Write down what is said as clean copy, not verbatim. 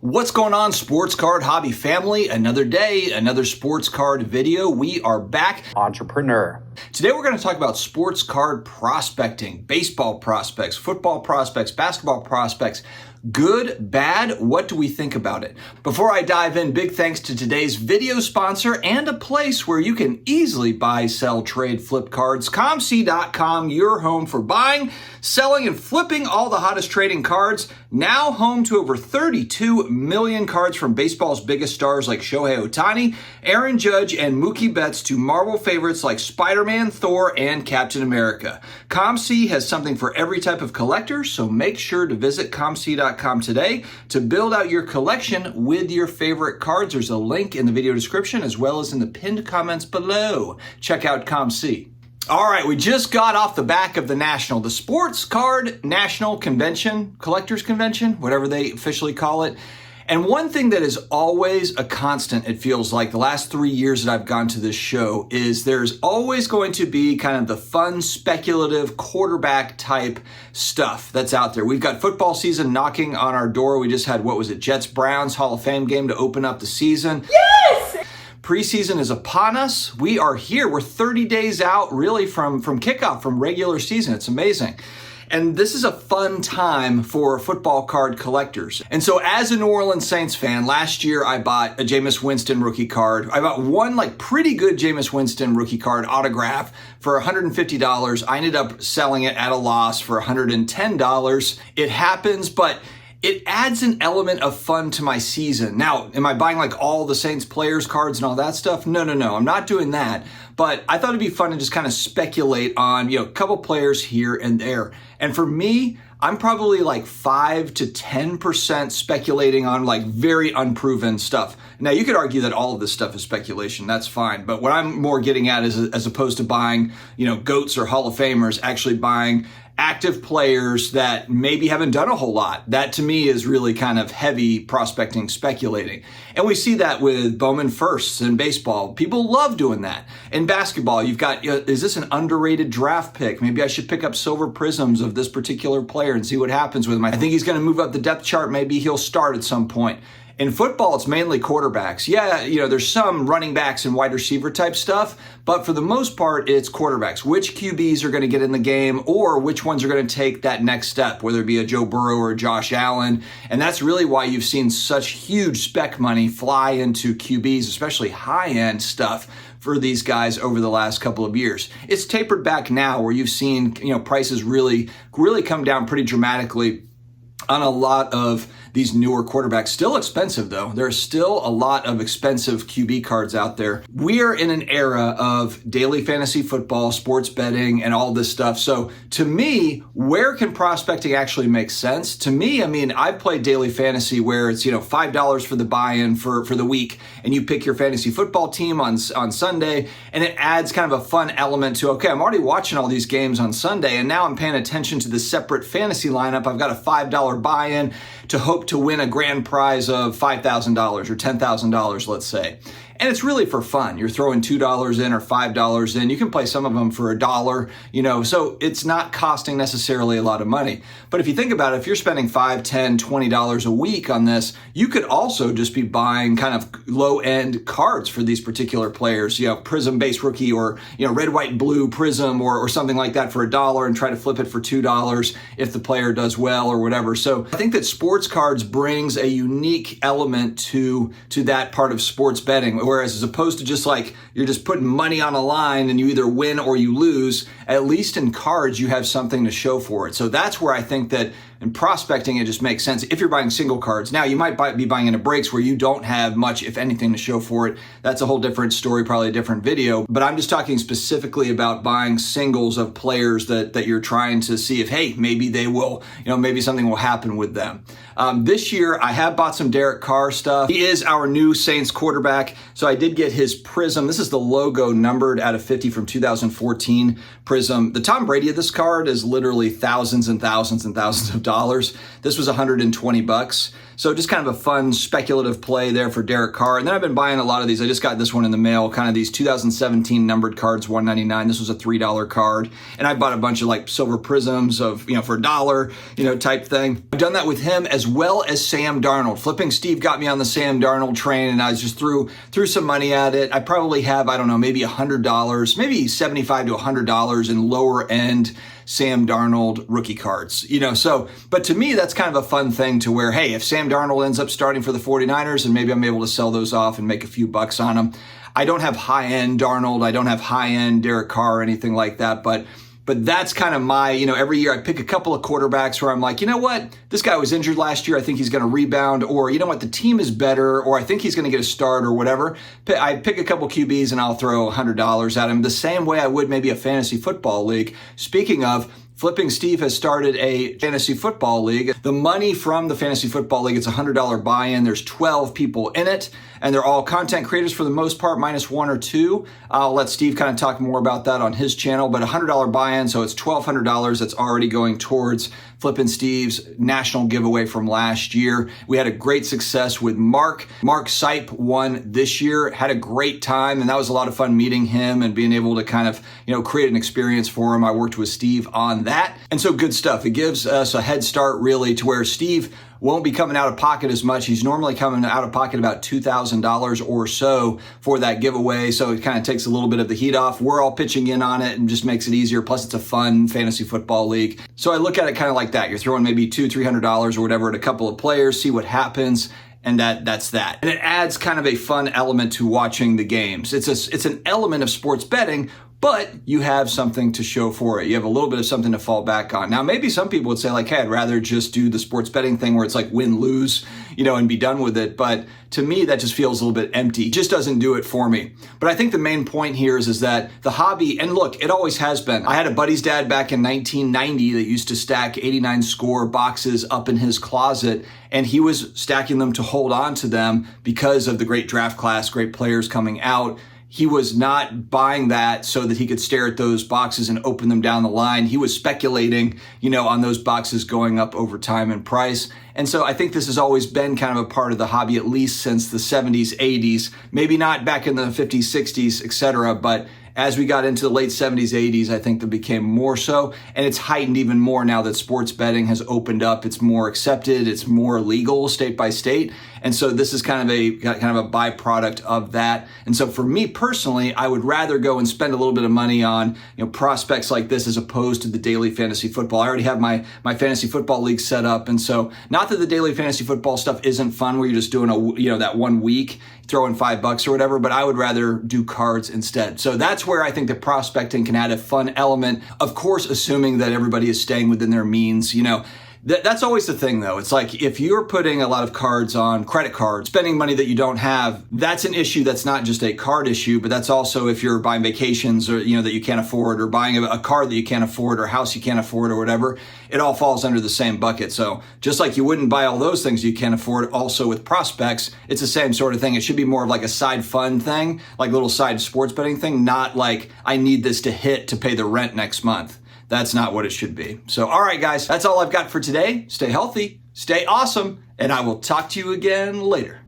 What's going on, sports card hobby family? Another day, another sports card video. We are back. Entrepreneur. Today we're going to talk about sports card prospecting, baseball prospects, football prospects, basketball prospects. Good, bad, what do we think about it? Before I dive in, big thanks to today's video sponsor and a place where you can easily buy, sell, trade, flip cards. COMC.com, your home for buying, selling, and flipping all the hottest trading cards. Now home to over 32 million cards from baseball's biggest stars like Shohei Ohtani, Aaron Judge, and Mookie Betts to Marvel favorites like Spider-Man, Thor, and Captain America. COMC has something for every type of collector, so make sure to visit COMC.com today to build out your collection with your favorite cards. There's a link in the video description as well as in the pinned comments below. Check out COMC. All right, we just got off the back of the Sports Card National Convention, Collectors Convention, whatever they officially call it. And one thing that is always a constant, it feels like, the last 3 years that I've gone to this show is there's always going to be kind of the fun, speculative, quarterback type stuff that's out there. We've got football season knocking on our door. We just had, Jets-Browns Hall of Fame game to open up the season. Yes! Preseason is upon us. We are here. We're 30 days out really from kickoff, from regular season. It's amazing. And this is a fun time for football card collectors. And so as a New Orleans Saints fan, last year I bought a Jameis Winston rookie card. I bought one pretty good Jameis Winston rookie card autograph for $150. I ended up selling it at a loss for $110. It happens, but it adds an element of fun to my season. Now, am I buying all the Saints players cards and all that stuff? No. I'm not doing that. But I thought it'd be fun to just kind of speculate on, a couple players here and there. And for me, I'm probably 5 to 10% speculating on very unproven stuff. Now, you could argue that all of this stuff is speculation. That's fine. But what I'm more getting at is, as opposed to buying, GOATs or Hall of Famers, actually buying active players that maybe haven't done a whole lot. That to me is really kind of heavy prospecting, speculating. And we see that with Bowman firsts in baseball. People love doing that. In basketball, you've got, is this an underrated draft pick? Maybe I should pick up silver prisms of this particular player and see what happens with him. I think he's going to move up the depth chart. Maybe he'll start at some point. In football, it's mainly quarterbacks. Yeah, there's some running backs and wide receiver type stuff, but for the most part, it's quarterbacks. Which QBs are going to get in the game or which ones are going to take that next step, whether it be a Joe Burrow or a Josh Allen. And that's really why you've seen such huge spec money fly into QBs, especially high-end stuff for these guys over the last couple of years. It's tapered back now where you've seen, prices really come down pretty dramatically on a lot of these newer quarterbacks. Still expensive though. There's still a lot of expensive QB cards out there. We are in an era of daily fantasy football, sports betting, and all this stuff. So to me, where can prospecting actually make sense? To me, I've played daily fantasy where it's, $5 for the buy-in for the week, and you pick your fantasy football team on Sunday, and it adds kind of a fun element to, okay, I'm already watching all these games on Sunday, and now I'm paying attention to the separate fantasy lineup. I've got a $5 buy-in to hope to win a grand prize of $5,000 or $10,000, let's say. And it's really for fun. You're throwing $2 in or $5 in. You can play some of them for $1, so it's not costing necessarily a lot of money. But if you think about it, if you're spending $5, $10, $20 a week on this, you could also just be buying kind of low-end cards for these particular players, prism-based rookie or, red, white, blue prism or something like that for $1 and try to flip it for $2 if the player does well or whatever. So I think that sports cards brings a unique element to that part of sports betting. Whereas as opposed to just you're just putting money on a line and you either win or you lose, at least in cards, you have something to show for it. So that's where I think that in prospecting, it just makes sense if you're buying single cards. Now, you might be buying into breaks where you don't have much, if anything, to show for it. That's a whole different story, probably a different video. But I'm just talking specifically about buying singles of players that you're trying to see if, hey, maybe they will, maybe something will happen with them. This year, I have bought some Derek Carr stuff. He is our new Saints quarterback. So I did get his prism. This is the logo numbered out of 50 from 2014 prism. The Tom Brady of this card is literally thousands and thousands and thousands of dollars. This was $120. So just kind of a fun speculative play there for Derek Carr. And then I've been buying a lot of these. I just got this one in the mail, kind of these 2017 numbered cards, $1.99. This was a $3 card. And I bought a bunch of like silver prisms of, for $1, type thing. I've done that with him as well as Sam Darnold. Flipping Steve got me on the Sam Darnold train, and I just threw some money at it. I probably have, I don't know, maybe $100, maybe $75 to $100 in lower end Sam Darnold rookie cards, but to me, that's kind of a fun thing to where, hey, if Sam Darnold ends up starting for the 49ers and maybe I'm able to sell those off and make a few bucks on them. I don't have high-end Darnold. I don't have high-end Derek Carr or anything like that, but that's kind of my, every year I pick a couple of quarterbacks where I'm like, you know what? This guy was injured last year. I think he's going to rebound, or you know what? The team is better, or I think he's going to get a start or whatever. I pick a couple QBs and I'll throw $100 at him the same way I would maybe a fantasy football league. Speaking of, Flipping Steve has started a fantasy football league. The money from the fantasy football league, it's a $100 buy-in. There's 12 people in it, and they're all content creators for the most part, minus one or two. I'll let Steve kind of talk more about that on his channel, but a $100 buy-in, so it's $1,200 that's already going towards Flippin' Steve's national giveaway from last year. We had a great success with Mark. Mark Sipe won this year, had a great time, and that was a lot of fun meeting him and being able to kind of, create an experience for him. I worked with Steve on that. And so good stuff. It gives us a head start really to where Steve won't be coming out of pocket as much. He's normally coming out of pocket about $2,000 or so for that giveaway. So it kind of takes a little bit of the heat off. We're all pitching in on it and just makes it easier. Plus it's a fun fantasy football league. So I look at it kind of like that. You're throwing maybe $200, $300 or whatever at a couple of players, see what happens. And that's that. And it adds kind of a fun element to watching the games. It's an element of sports betting, but you have something to show for it. You have a little bit of something to fall back on. Now, maybe some people would say like, hey, I'd rather just do the sports betting thing where it's like win, lose, and be done with it. But to me, that just feels a little bit empty. It just doesn't do it for me. But I think the main point here is that the hobby, and look, it always has been. I had a buddy's dad back in 1990 that used to stack 89 score boxes up in his closet, and he was stacking them to hold on to them because of the great draft class, great players coming out. He was not buying that so that he could stare at those boxes and open them down the line. He was speculating, on those boxes going up over time in price. And so I think this has always been kind of a part of the hobby, at least since the 70s, 80s, maybe not back in the 50s, 60s, etc. But as we got into the late 70s, 80s, I think that became more so. And it's heightened even more now that sports betting has opened up. It's more accepted. It's more legal state by state. And so this is kind of a byproduct of that. And so for me personally, I would rather go and spend a little bit of money on prospects like this as opposed to the daily fantasy football. I already have my fantasy football league set up. And so not that the daily fantasy football stuff isn't fun where you're just doing that 1 week, throw in $5 or whatever, but I would rather do cards instead. So that's where I think the prospecting can add a fun element. Of course, assuming that everybody is staying within their means, That's always the thing, though. It's like if you're putting a lot of cards on credit cards, spending money that you don't have, that's an issue that's not just a card issue, but that's also if you're buying vacations or, that you can't afford, or buying a car that you can't afford, or a house you can't afford, or whatever. It all falls under the same bucket. So just like you wouldn't buy all those things you can't afford, also with prospects, it's the same sort of thing. It should be more of like a side fun thing, like a little side sports betting thing, not like I need this to hit to pay the rent next month. That's not what it should be. So, all right, guys, that's all I've got for today. Stay healthy, stay awesome, and I will talk to you again later.